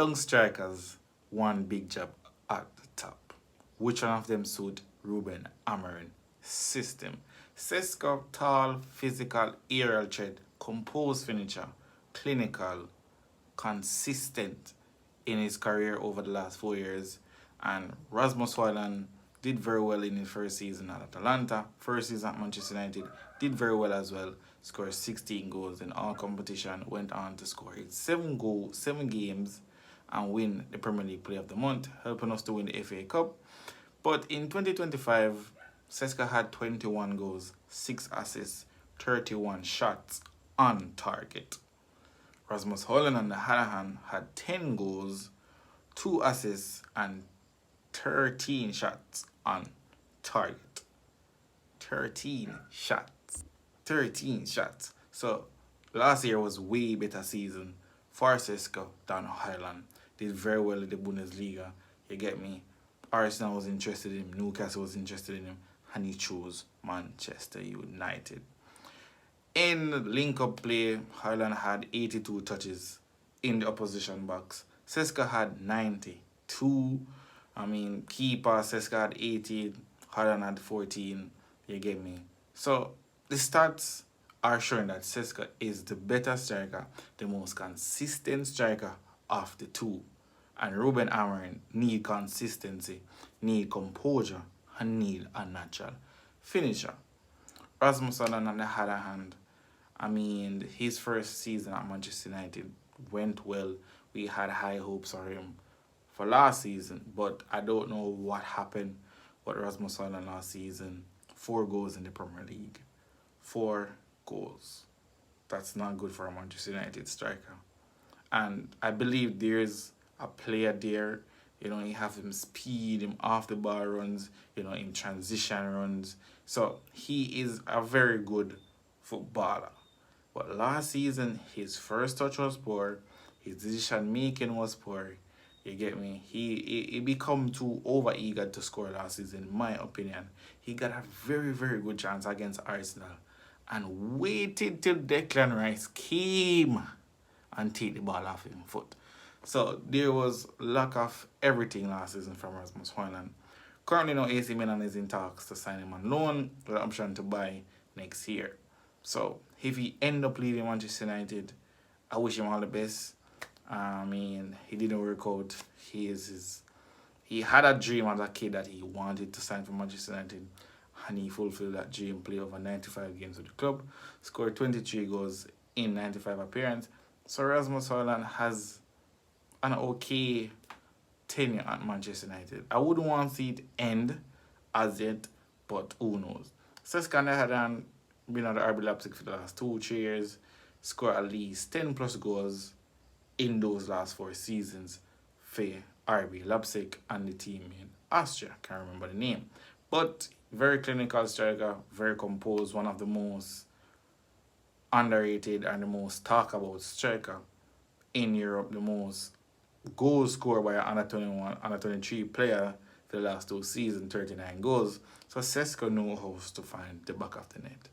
young strikers one big job at the top. Which one of them suit Rúben Amorim system? Sesko, tall, physical, aerial threat, composed finisher, clinical, consistent in his career over the last 4 years. And Rasmus Højlund did very well in his first season at Atalanta, first season at Manchester United, did very well as well. Scored 16 goals in all competition, went on to score 7 games, and win the Premier League Player of the Month, helping us to win the FA Cup. But in 2025, Sesko had 21 goals, 6 assists, 31 shots on target. Rasmus Højlund, on the other hand, had 10 goals, 2 assists, and 13 shots on target. 13 shots. 13 shots. So last year was way better season for Sesko than Højlund. Did very well in the Bundesliga. You get me? Arsenal was interested in him, Newcastle was interested in him, and he chose Manchester United. In link-up play, Højlund had 82 touches in the opposition box. Sesko had 92. Keeper, Sesko had 18, Højlund had 14. You get me? So the stats are showing that Sesko is the better striker, the most consistent striker of the two. And Rúben Amorim need consistency, need composure, and need a natural finisher. Rasmus Højlund, on the other hand, his first season at Manchester United went well. We had high hopes for him for last season, but I don't know what happened with Rasmus Højlund last season. 4 goals in the Premier League. 4 goals. That's not good for a Manchester United striker. And I believe there's a player there. You have him speed, him off the ball runs, in transition runs. So he is a very good footballer. But last season, his first touch was poor. His decision making was poor. You get me? He become too over-eager to score last season, in my opinion. He got a very, very good chance against Arsenal and waited till Declan Rice came and take the ball off his foot. So there was lack of everything last season from Rasmus Højlund. Currently now AC Milan is in talks to sign him on loan with the option to buy next year. So if he end up leaving Manchester United, I wish him all the best. He didn't work out. He had a dream as a kid that he wanted to sign for Manchester United, and he fulfilled that dream, play over 95 games with the club, scored 23 goals in 95 appearances. So Rasmus Højlund has an okay tenure at Manchester United. I wouldn't want to see it end as yet, but who knows. Sesko had been at the RB Leipzig for the last 2-3 years, scored at least 10 plus goals in those last 4 seasons for RB Leipzig and the team in Austria. Can't remember the name. But very clinical striker, very composed, one of the most underrated and the most talked about striker in Europe, the most goals scored by an under 23 player for the last 2 seasons, 39 goals. So Sesko knows how to find the back of the net.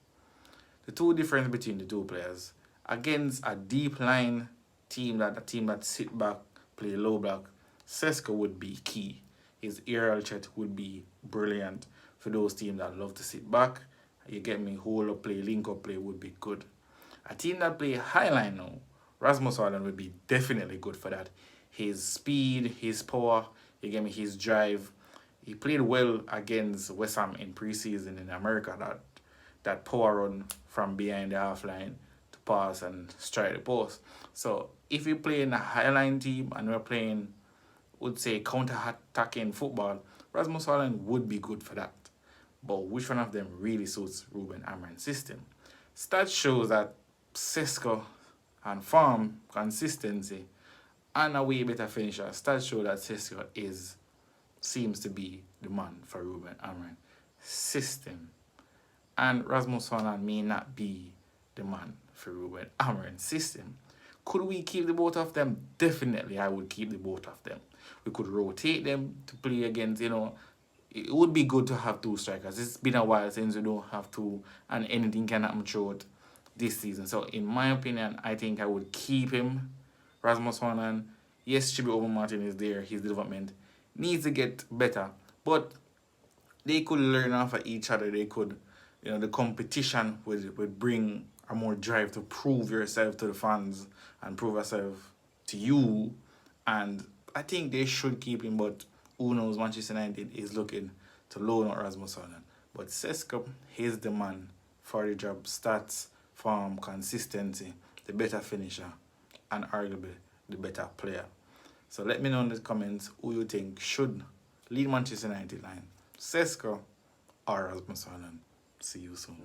The two difference between the two players, against a deep line team that sit back, play low block, Sesko would be key. His aerial threat would be brilliant for those teams that love to sit back. You get me? Hold up play, link up play would be good. A team that play high line now, Rasmus Højlund would be definitely good for that. His speed, his power, you get me? His drive. He played well against West Ham in preseason in America. That power run from behind the half line to pass and strike the post. So if we play in a high-line team and we're playing, would say, counter-attacking football, Rasmus Højlund would be good for that. But which one of them really suits Rúben Amorim's system? Stats shows that Sesko and form, consistency, and a way better finisher. Stats show that Sesko seems to be the man for Rúben Amorim's system. And Rasmus Højlund may not be the man for Rúben Amorim's system. Could we keep the both of them? Definitely, I would keep the both of them. We could rotate them to play against, it would be good to have 2 strikers. It's been a while since we don't have 2, and anything can happen throughout this season. So, in my opinion, I think I would keep him, Rasmus Højlund. Yes, Chibi Over Martin is there. His development needs to get better. But they could learn off of each other. They could, the competition would bring a more drive to prove yourself to the fans and prove yourself to you. And I think they should keep him, but who knows? Manchester United is looking to loan out Rasmus Højlund. But Sesko, he's the man for the job. Stats, form, consistency, the better finisher, and arguably the better player. So let me know in the comments who you think should lead Manchester United line. Sesko or Rasmus Højlund. See you soon.